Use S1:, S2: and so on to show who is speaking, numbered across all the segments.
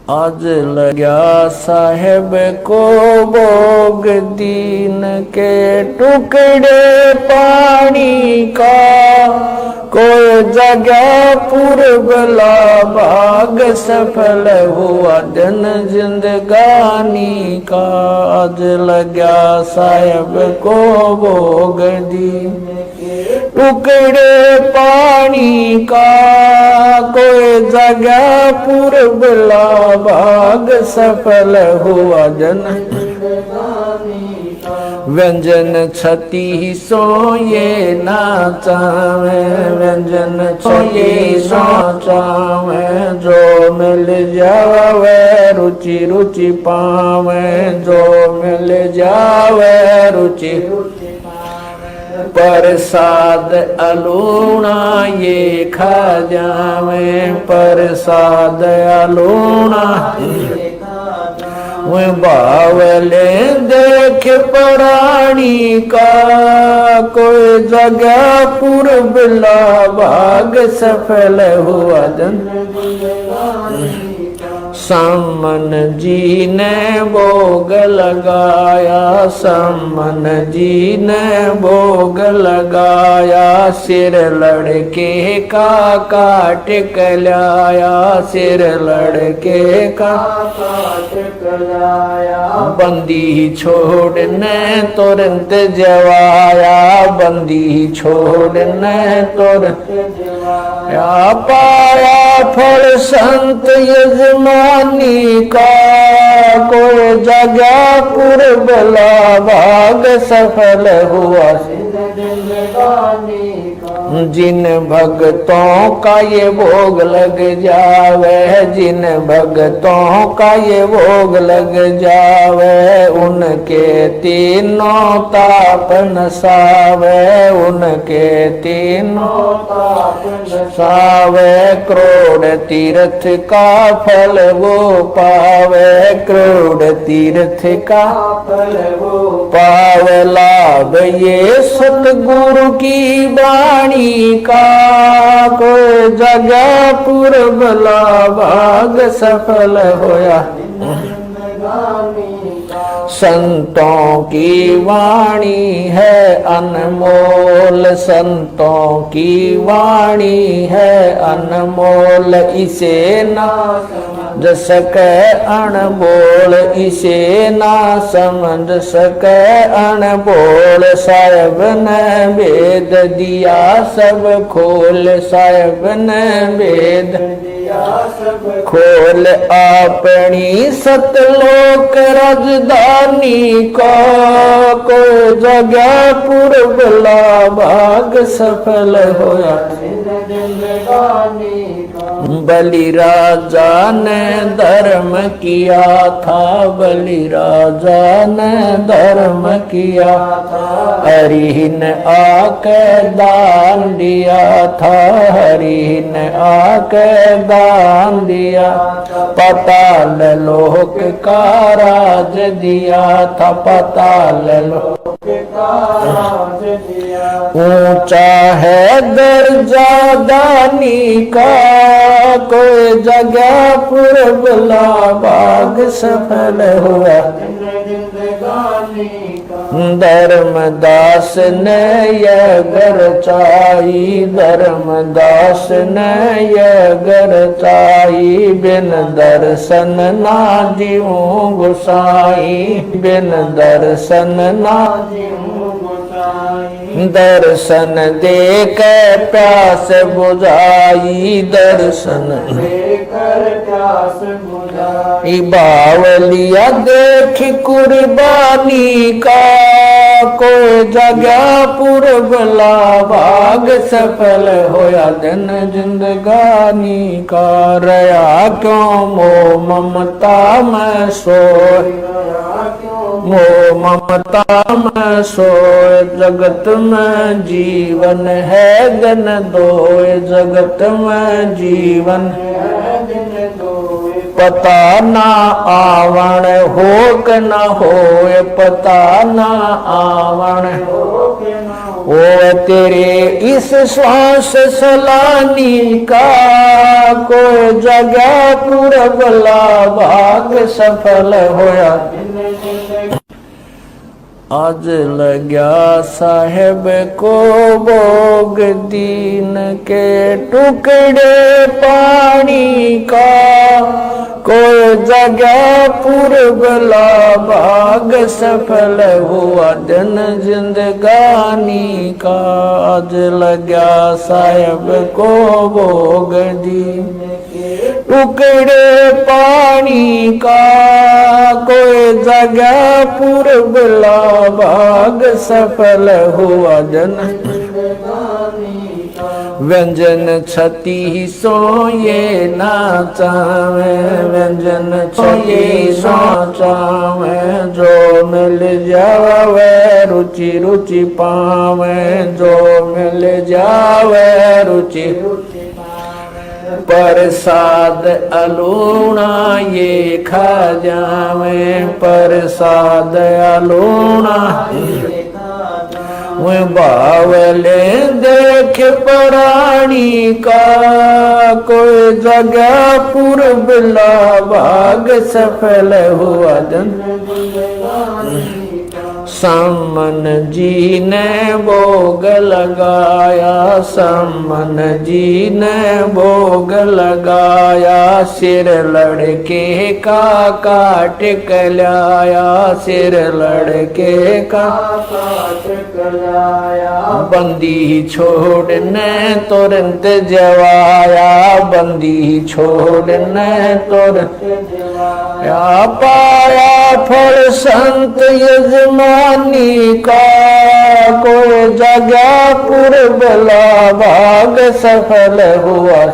S1: आज लगा साहेब को भोग दीन के टुकड़े पानी का, कोई जगह पूर्वला भाग सफल हुआ दिन जिंदगानी का। आज लगा साहेब को भोग दीन टुकड़े पानी का, कोई जगह पूर्वला भाग सफल हुआ जन। व्यंजन छती सो ये नाचावे, व्यंजन छती सो चावे, जो मिल जावे रुचि रुचि पावे, जो मिल जावे रुचि प्रसाद अलूना ये खा जावे, प्रसाद अलूना वे बावले देख प्राणी का, कोई जगह पूर्वला भाग सफल हुआ जन। सामन जी ने भोग लगाया, सामन जी ने भोग लगाया, सिर लड़के का काट कलाया, सिर लड़के का काट कलाया। बंदी छोड़ने तुरंत जवाया, बंदी छोड़ने तुरंत जवाया, पाया फल संत यजमानी का, कोई जगह पूर्वला भाग सफल हुआ जिन भक्तों का ये भोग लग जावे, जिन भक्तों का ये भोग लग जावे, उनके तीनों ताप नसावे, उनके तीनों ताप नसावे। करोड़ तीर्थ का फल वो पावे, करोड़ तीर्थ का फल वो पावे। लाभ ये सतगुरु की वाणी का, कोई जगह पूर्वला भाग सफल होया। संतों की वाणी है अनमोल, संतों की वाणी है अनमोल, इसे ना समझ सके अनबोल, इसे ना समझ सके अनबोल। साहेब ने वेद दिया सब खोल, साहेब ने वेद दिया सब खोल। अपनी सतलोक राजधानी का, कोई जगह पूर्वला भाग सफल होया। बलि राजा ने धर्म किया था, बलि राजा ने धर्म किया था, हरि ने आके दान दिया था, हरि ने आके दान दिया। पाताल लोक का राज दिया था, पाताल लोक का राज दिया। ऊंचा है दर्जा दानी का, कोई जगह पूर्वला भाग सफल हुआ। धर्मदास ने यह घर चाही, धर्मदास ने यह घर चाही, बिन दर्शन ना जीऊं गोसाई, बिन दर्शन ना जीऊं गोसाई। दर्शन देकर प्यास बुझाई, दर्शन देकर प्यास बुझाई। बावलिया देख कुर्बानी का, कोई जगह पूर्वला भाग सफल होया दिन जिंदगानी का। रया क्यों मोह ममता में सोए, मोह ममता में सोए। जगत में जीवन है दिन दोए, जगत में जीवन है दिन दोए। पता ना आवण हो के न होए, पता ना आवण हो के न वो तेरे इस श्वास सलानी का कोई जगह पूरबला भाग सफल होया। आज लग्या साहेब को भोग दीन के टुकड़े पानी का कोई जगह पूरबला भाग सफल हुआ दिन जिंदगानी का। आज लग्या साहेब को भोग दीन टुकड़े पानी का कोई जगह पूरबला भाग सफल हुआ जन। व्यंजन छती सो ये नाचावे व्यंजन छती सो चावे जो मिल जावे रुचि रुचि पावे जो मिल जावे रुचि प्रसाद अलूणा ये खा जावे प्रसाद अलूणा वो बावले देख प्राणी का कोई जगह पूरबला भाग सफल हुआ जन। सामन जी ने भोग लगाया सामन जी ने भोग लगाया सिर लड़के का काट कलाया सिर लड़के का काट कलाया। बंदी छोड़ने तुरंत जवाया बंदी छोड़ने तुरंत जवाया। पाया फल संत यजमानी का कोई जगह पूरबला भाग सफल हुआ।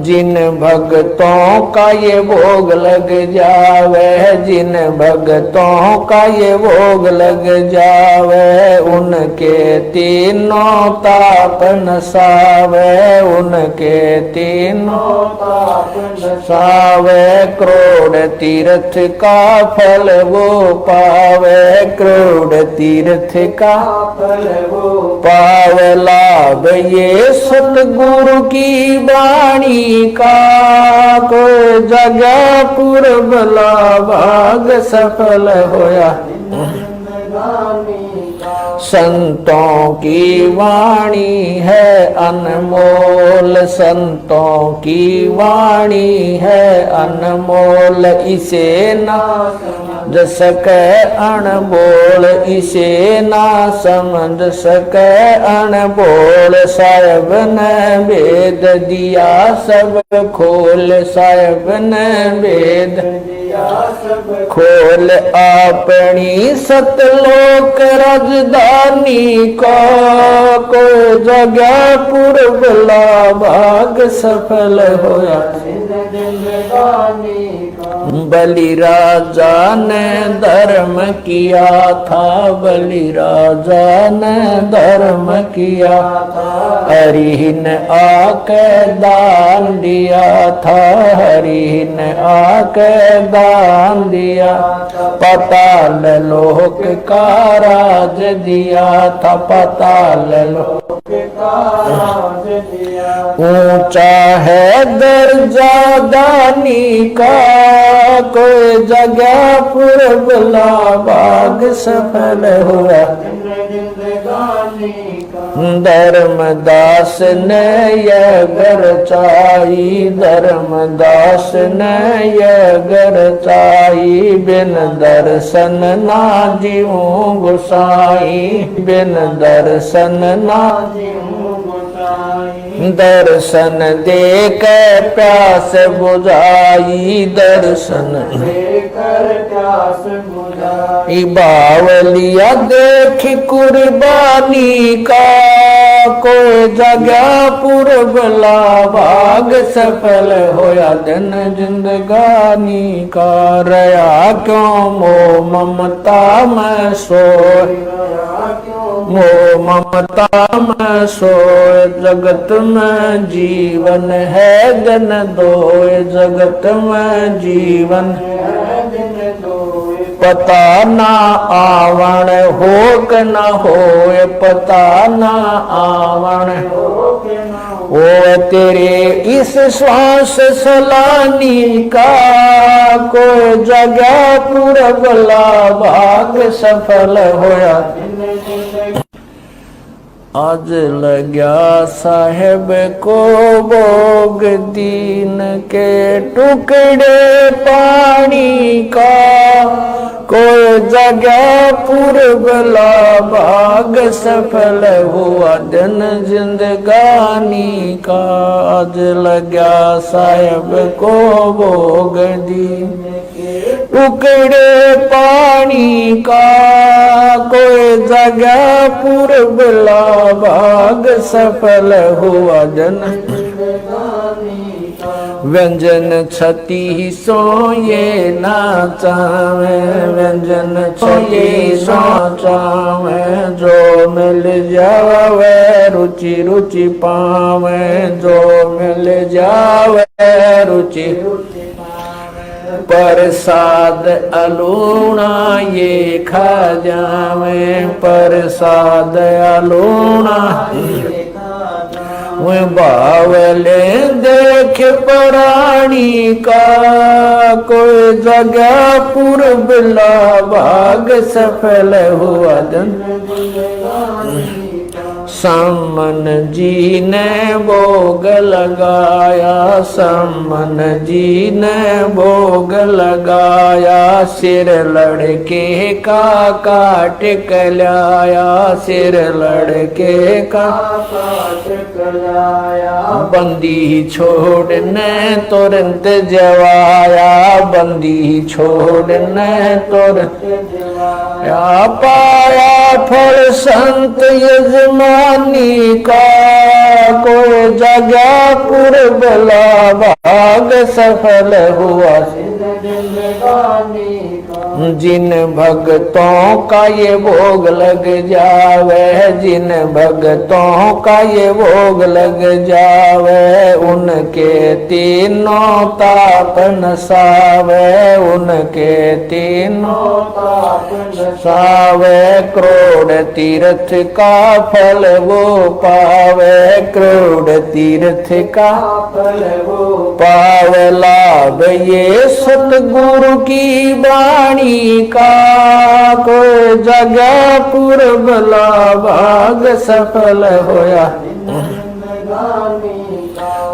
S1: जिन भक्तों का ये भोग लग जावे जिन भक्तों का ये भोग लग जावे उनके तीनों ताप नसावे उनके तीनों ताप नसावे। करोड़ तीर्थ का फल वो पावे करोड़ तीर्थ का फल वो पावे। लाभ ये सतगुरु की वाणी का कोई जगह पूरबला भाग सफल होया। संतों की वाणी है अनमोल संतों की वाणी है अनमोल इसे ना समझ सके अनबोल इसे ना समझ सके अनबोल। साहेब ने वेद दिया सब खोल साहेब ने वेद खोल अपनी सतलोक राजधानी का कोई जगह पूरबला भाग सफल होया। बलि राजा ने धर्म किया था बलि राजा ने धर्म किया था। हरि ने आके दान दिया था हरि ने आके दान दिया। पाताल लोक का राज दिया था पाताल लोक का राज दिया। ऊंचा है दर्जा दानी का कोई जगह पूरबला भाग सफल हुआ। धर्मदास ने यह घर चाही धर्मदास ने यह घर चाही। बिन दर्शन ना जीऊं गोसाई बिन दर्शन ना जीऊं गोसाई। दर्शन दे कर प्यास बुझाई दर्शन देकर प्यास बुझाई। बावलिया देख कुर्बानी का कोई जगह पूरबला भाग सफल होया। दिन जिंदगानी का रया क्यों मोह ममता में सोए मोह ममता में सोए। जगत में जीवन है दिन दोए जगत में जीवन है दिन दोए। पता ना आवण होक न होए, पता ना आवण ओ तेरे इस श्वास सलानी का कोई जगह पूरबला भाग सफल होया। आज लग्या साहेब को भोग दीन के टुकड़े पानी का कोई जगह पूरबला भाग सफल हुआ दिन जिंदगानी का। आज लग्या साहेब को भोग दीन टुकड़े पानी का कोई जगह पूरबला भाग सफल हुआ जन। व्यंजन छती सो ये ना चावे, व्यंजन छती सो चावे, जो मिल जावे रुचि रुचि पावे, जो मिल जावे रुचि प्रसाद अलूणा ये खा जावे, प्रसाद अलूणा वो बावले देख प्राणी का कोई जगह पूरबला भाग सफल हुआ दिन। सामन जी ने भोग लगाया, सामन जी ने भोग लगाया, सिर लड़के का काट कलाया, सिर लड़के का काट कलाया। बंदी छोड़ने तुरंत जवाया, बंदी छोड़ने तुरंत जवाया। पाया फल संत यजमानी का कोई जगह पूरबला भाग सफल हुआ जिन भक्तों का ये भोग लग जावे, जिन भक्तों का ये भोग लग जावे, उनके तीनों ताप नसावे, उनके तीनों ताप नसावे। करोड़ तीर्थ का फल वो पावे, करोड़ तीर्थ का फल वो पावे। लाभ ये सतगुरु की वाणी का कोई जगह पूरबला भाग सफल होया।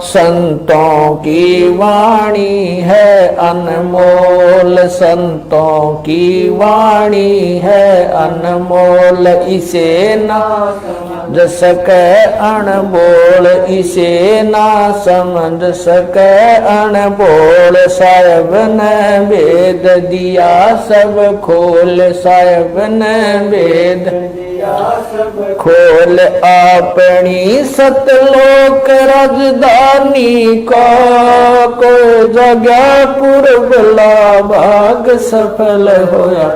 S1: संतों की वाणी है अनमोल, संतों की वाणी है अनमोल, इसे ना समझ सके अनबोल, इसे ना समझ सके अनबोल। साहेब ने वेद दिया सब खोल, साहेब ने वेद खोल। अपनी सतलोक राजधानी का कोई जगह पूरबला भाग सफल होया।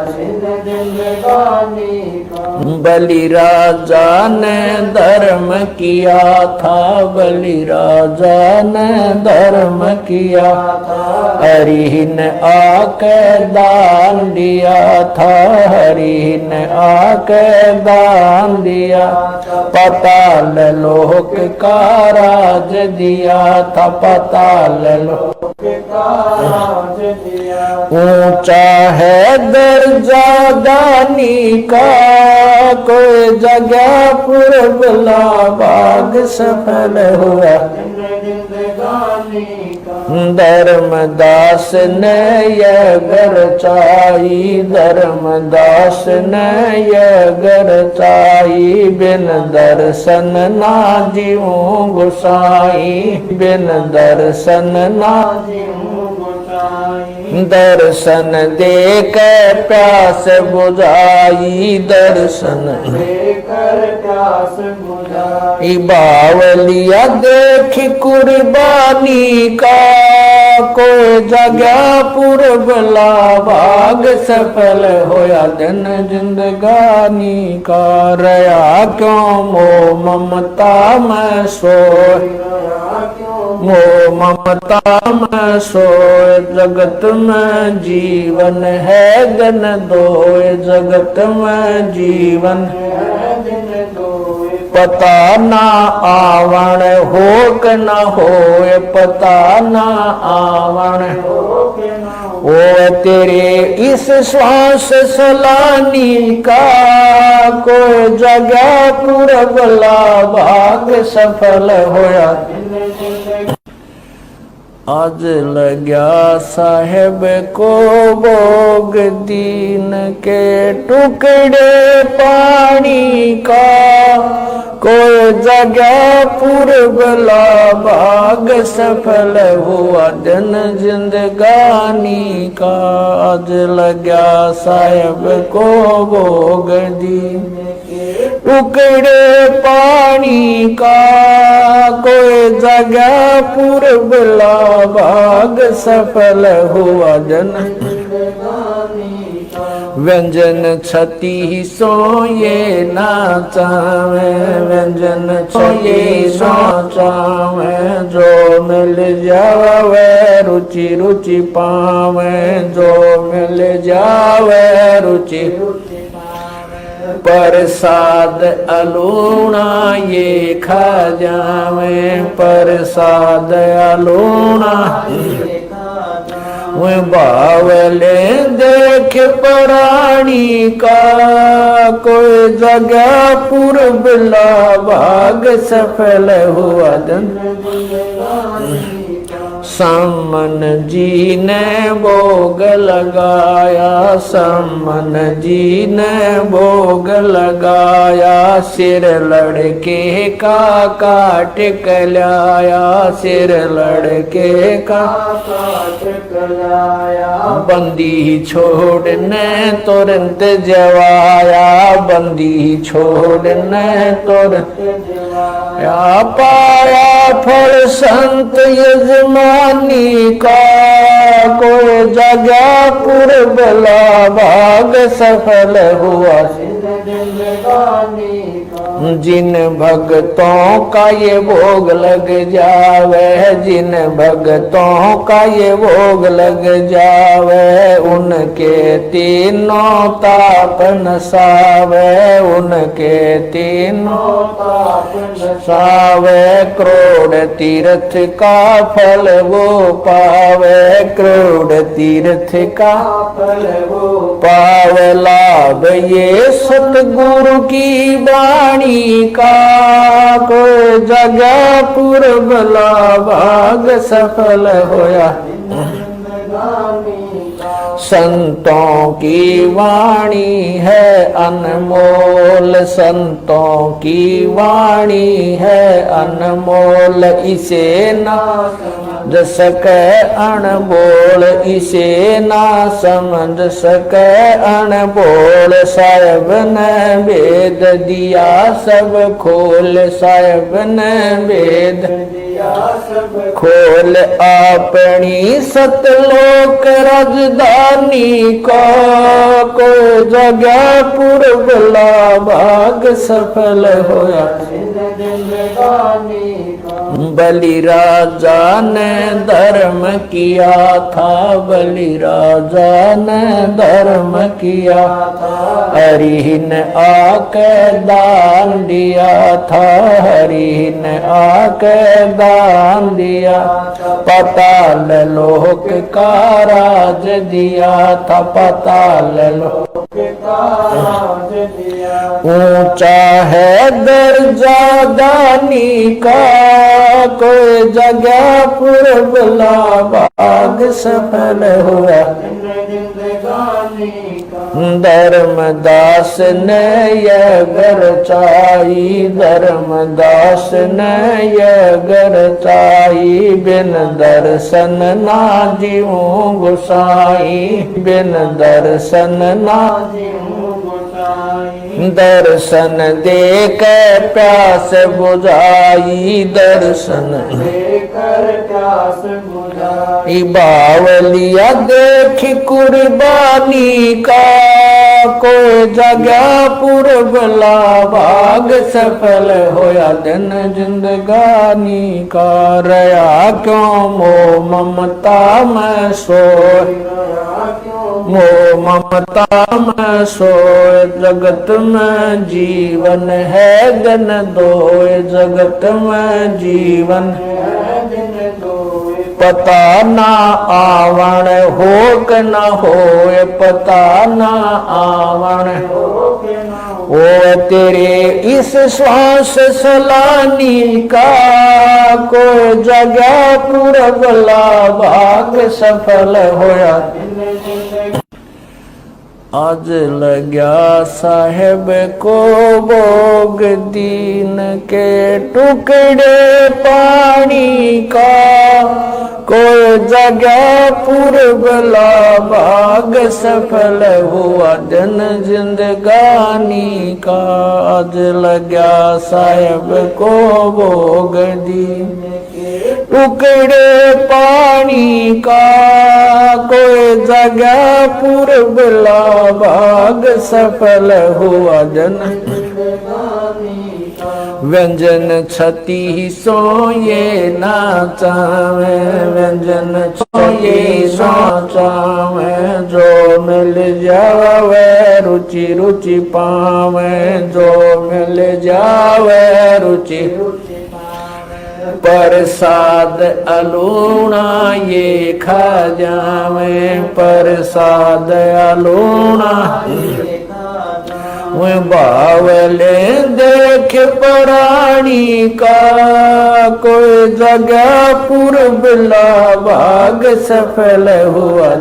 S1: बलि राजा ने धर्म किया था, बलि राजा ने धर्म किया था। हरि ने आके दान दिया था, हरि ने आके दान दिया। पाताल लोक का राज दिया था, पाताल लोक का राज दिया। ऊंचा है दर्जा दानी का कोई जगह पूरबला भाग सफल हुआ। धर्मदास ने यह घर चाही, धर्मदास ने यह घर चाही। बिन दर्शन ना जीऊं गोसाई, बिन दर्शन ना जीऊं गोसाई। दर्शन देकर प्यास बुझाई, दर्शन देकर प्यास बुझाई। बावलिया देख कुर्बानी का कोई जगह पूरबला भाग सफल होया। दिन जिंदगानी का रया क्यों मोह ममता में सोए, मोह ममता में सोए जगत में जीवन है दिन दोए जगत में जीवन पता ना आवण हो क न होए पता ना आवण ओ तेरे इस श्वास सलानी का कोई जगह पुरबला भाग सफल होया आज लग्या साहेब को भोग दीन के टुकड़े पानी का कोई जगह पुरबला भाग सफल हुआ दिन जिंदगानी का आज लग्या साहेब को भोग दीन टुकड़े पानी का कोई जगह पुरबला भाग सफल हुआ जन व्यंजन छती सो ये नाचावे व्यंजन छती सो चावे जो मिल जावे रुचि रुचि पावे जो मिल जावे रुचि प्रसाद अलूणा ये खा जावे प्रसाद अलूणा बावले देख प्राणी का कोई जगह पुरबला भाग सफल हुआ सामन जी ने भोग लगाया सामन जी ने भोग लगाया सिर लड़के का काट कलाया सिर लड़के का काट कलाया बंदी छोड़ने तुरंत जवाया बंदी छोड़ने तुरंत जवाया पाया फल संत यजमानी का को जगह पुरबला भाग सफल हुआ जिन भक्तों का ये भोग लग जावे जिन भक्तों का ये भोग लग जावे उनके तीनों ताप नसावे उनके तीनों ताप नसावे करोड़ तीर्थ का फल वो पावे करोड़ तीर्थ का फल वो पावे लाभ ये सतगुरु की वाणी का को जगह पुरबला भाग सफल होया संतों की वाणी है अनमोल संतों की वाणी है अनमोल इसे ना समझ सके अनबोल इसे ना समझ सके अनबोल साहेब ने वेद दिया सब खोल साहेब ने वेद खोल अपनी सतलोक राजधानी को जगह पुरबला भाग सफल होया बलि राजा ने धर्म किया था बलि राजा ने धर्म किया हरि ने आके दान दिया था हरि ने आके दान दिया पाताल लोक का राज दिया था पाताल लोक का राज दिया ऊंचा है दर्जा दानी का कोई जगह पुरबला भाग सफल हुआ धर्मदास ने यह घर चाही धर्मदास ने यह घर चाही बिन दर्शन ना जीऊं गोसाई बिन दर्शन ना दर्शन देकर प्यास बुझाई दर्शन देकर प्यास बुझाई बावलिया देख कुर्बानी का कोई जगह पुरबला भाग सफल होया दिन जिंदगानी का रहा क्यों मोह ममता में सोए मोह ममता में सोए जगत में जीवन है दिन दोए जगत में जीवन पता ना आवण हो के न होए पता ना आवण ओ तेरे इस श्वास सलानी का कोई जगह पुरबला भाग सफल होया आज लग्या साहेब को भोग दीन के टुकड़े पानी का कोई जगह पुरबला भाग सफल हुआ दिन जिंदगानी का आज लग्या साहेब को भोग दीन टुकड़े पानी का कोई जगह पुरबला भाग सफल हुआ जन व्यंजन छती सोए नाचावे व्यंजन सोए नाचावे जो मिल जावे रुचि रुचि पावे जो मिल जावे रुचि प्रसाद अलूना ये खा जावे प्रसाद अलूना बावले देख प्राणी का कोई जगह पुरबला भाग सफल हुआ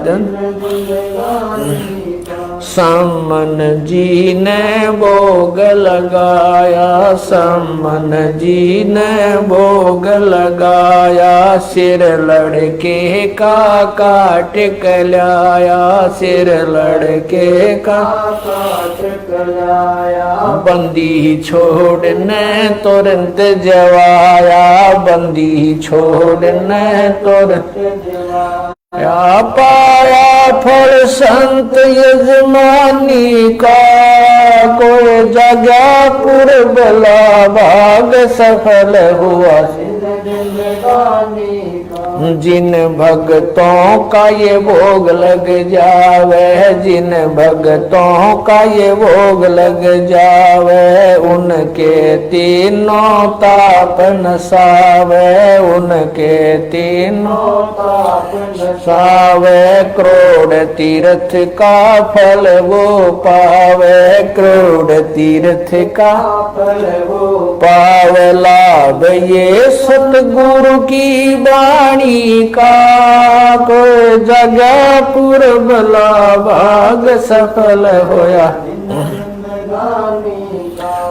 S1: सामन जी ने भोग लगाया सामन जी ने भोग लगाया सिर लड़के का काट कलाया सिर लड़के का काट कलाया बंदी छोड़ने तुरंत जवाया बंदी छोड़ने तुरंत जवाया पाया फल संत यजमानी का कोई जगह पुरबला भाग सफल हुआ जिन भक्तों का ये भोग लग जावे जिन भक्तों का ये भोग लग जावे उनके तीनों ताप नसावे उनके तीनों ताप नसावे करोड़ तीर्थ का फल वो पावे करोड़ तीर्थ का फल वो पावे लाभ ये सतगुरु की वाणी का कोई जगह पुरबला भाग सफल होया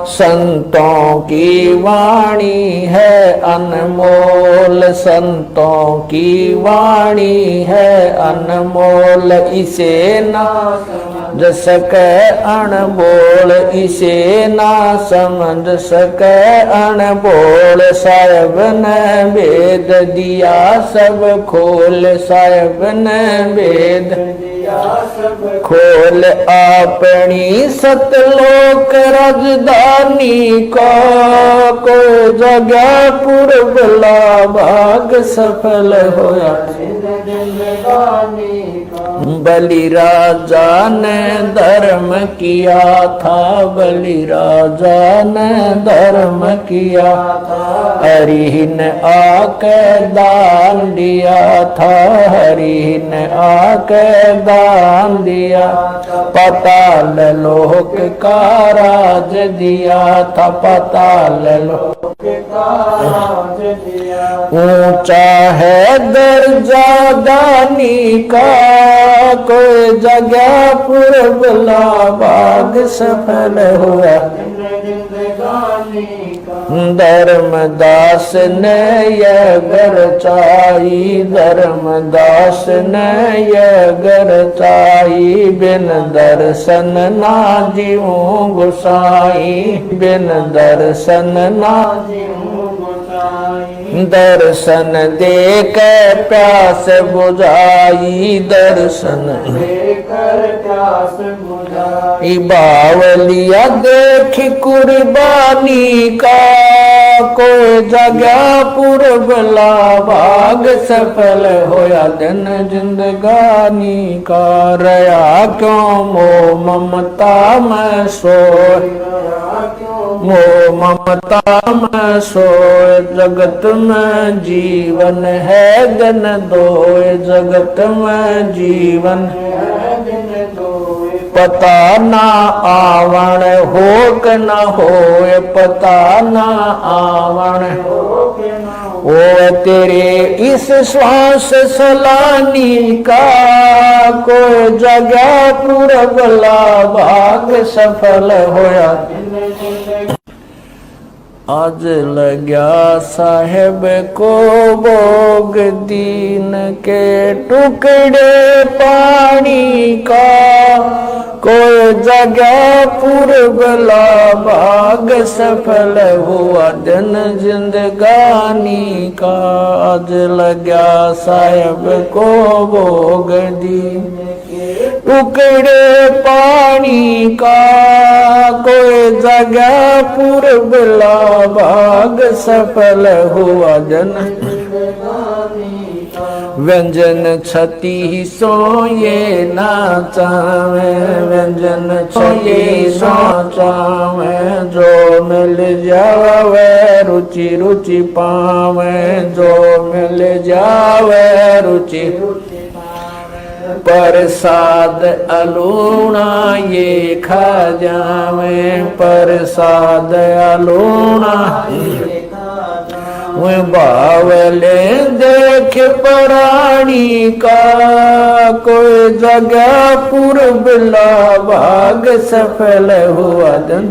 S1: संतों की वाणी है अनमोल संतों की वाणी है अनमोल इसे ना समझ सके अनबोल इसे ना समझ सके अनबोल साहब ने भेद दिया सब खोल साहब ने भेद दिया सब खोल अपनी सतलोक राजधानी का कोई जगह पुरबला भाग सफल होया बलि राजा ने धर्म किया था बलि राजा ने धर्म किया हरि ने आके दान दिया था हरि ने आके दान दिया पाताल लोक का राज दिया था पाताल लोक का राज दिया ऊंचा है दर्जा दानी का कोई जगह पुरबला भाग सफल हुआ धर्मदास ने यह घर चाही धर्मदास ने यह घर चाही बिन दर्शन ना जीऊं गोसाई बिन दर्शन ना जीऊं गोसाई दर्शन दे के प्यास बुझाई, दर्शन देकर प्यास बुझाई। बावलिया देख कुर्बानी का, कोई जगह पूर्वला भाग सफल होया दिन जिंदगानी का। रया क्यों मोह ममता में सोए, मोह ममता में सोए। जगत में जीवन है दिन दोए, जगत में जीवन है दिन दोए। पता ना आवण हो के न होए, पता ना आवण हो के न होए। तेरे इस श्वास सलानी का, कोई जगह पूरबला भाग सफल होया। आज लग्या साहेब को भोग दीन के टुकड़े पानी का, कोई जगह पूर्वला भाग सफल हुआ दिन जिंदगानी का। आज लग्या साहेब को भोग दीन टुकड़े पानी का, कोई जगह पूर्वला भाग सफल हुआ जन। व्यंजन छती सो ये ना चावे, व्यंजन छती सो चावे। जो मिल जावे रुचि रुचि पावे, जो मिल जावे रुचि प्रसाद अलूना ये खा जावे, प्रसाद अलूना वे बावले देख प्राणी का, कोई जगह पूर्वला भाग सफल हुआ दिन।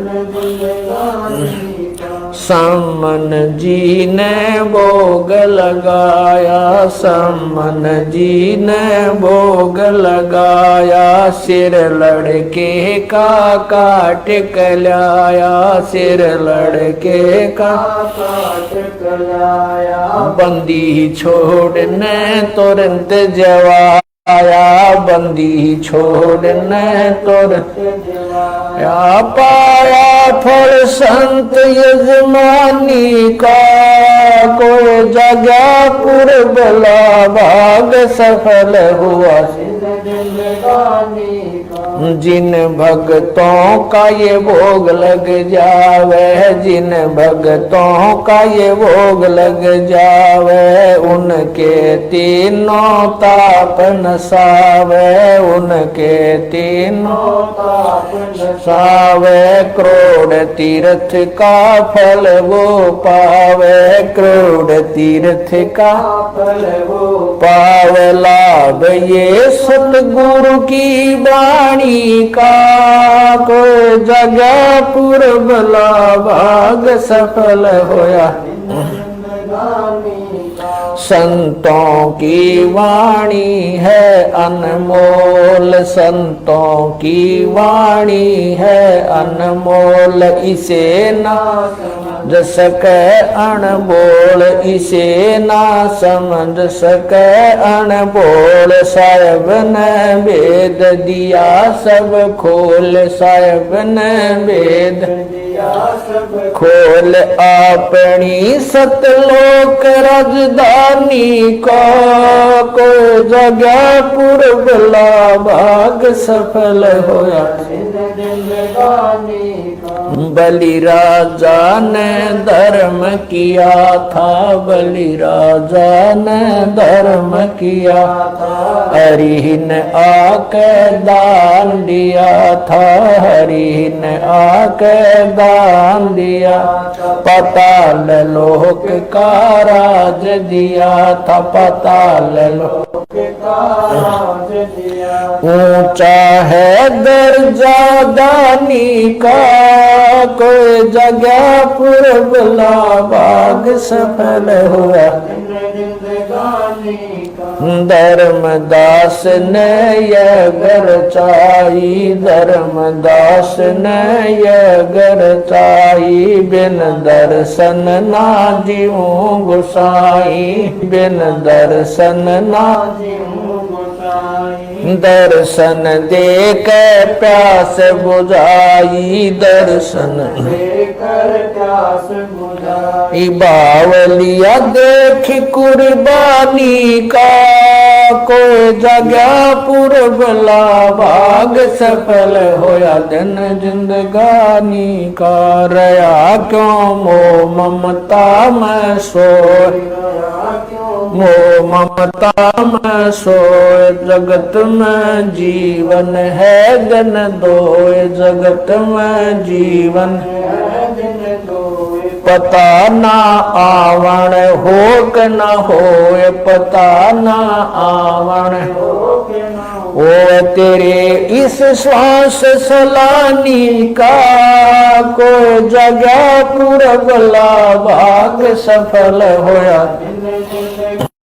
S1: सामन जी ने भोग लगाया, सामन जी ने भोग लगाया। सिर लड़के का काट कलाया, सिर लड़के का काट कलाया। बंदी छोड़ने तुरंत जवाब आया, बंदी छोड़ने तुरंत या पाया फल संत यजमानी का, कोई जगह पूर्वला भाग सफल हुआ जिन भक्तों का ये भोग लग जावे, जिन भक्तों का ये भोग लग जावे। उनके तीनों ताप नसावे, उनके तीनों ताप नसावे। करोड़ तीर्थ का फल वो पावे, करोड़ तीर्थ का फल वो पावे। लाभ ये सतगुरु की वाणी का, कोई जगह पूर्वला भाग सफल होया। संतों की वाणी है अनमोल, संतों की वाणी है अनमोल। इसे ना समझ सके अनबोल, इसे ना समझ सके अनबोल। साहेब ने वेद दिया सब खोल, साहेब ने वेद खोल। अपनी सतलोक राजधानी का, कोई जगह पूर्वला भाग सफल होया। बलि राजा ने धर्म किया था, बलि राजा ने धर्म किया था। हरि ने आके दान दिया था, हरि ने आके दान दिया। पाताल लोक का राज दिया था, पाताल लोक का राज दिया। ऊंचा है दर्जा दानी का, कोई जगह पूर्वला भाग सफल हुआ। धर्मदास ने यह घर चाही, धर्मदास ने यह घर चाही, बिन दर्शन ना जीऊं गोसाई, बिन दर्शन ना जीऊं गोसाई। दर्शन दे के प्यास बुझाई, दर्शन देकर प्यास बुझाई। बावलिया देख कुर्बानी का, कोई जगह पुरबला भाग सफल होया दिन जिंदगानी का। रया क्यों मोह ममता में सोए, मोह ममता में सोए, जगत में जीवन है दिन दोए, जगत में जीवन है दिन दोए। पता ना आवण हो के न होए, पता ना आवण हो के न होए। तेरे इस श्वास सलानी का, कोई जगह पुरबला भाग सफल होया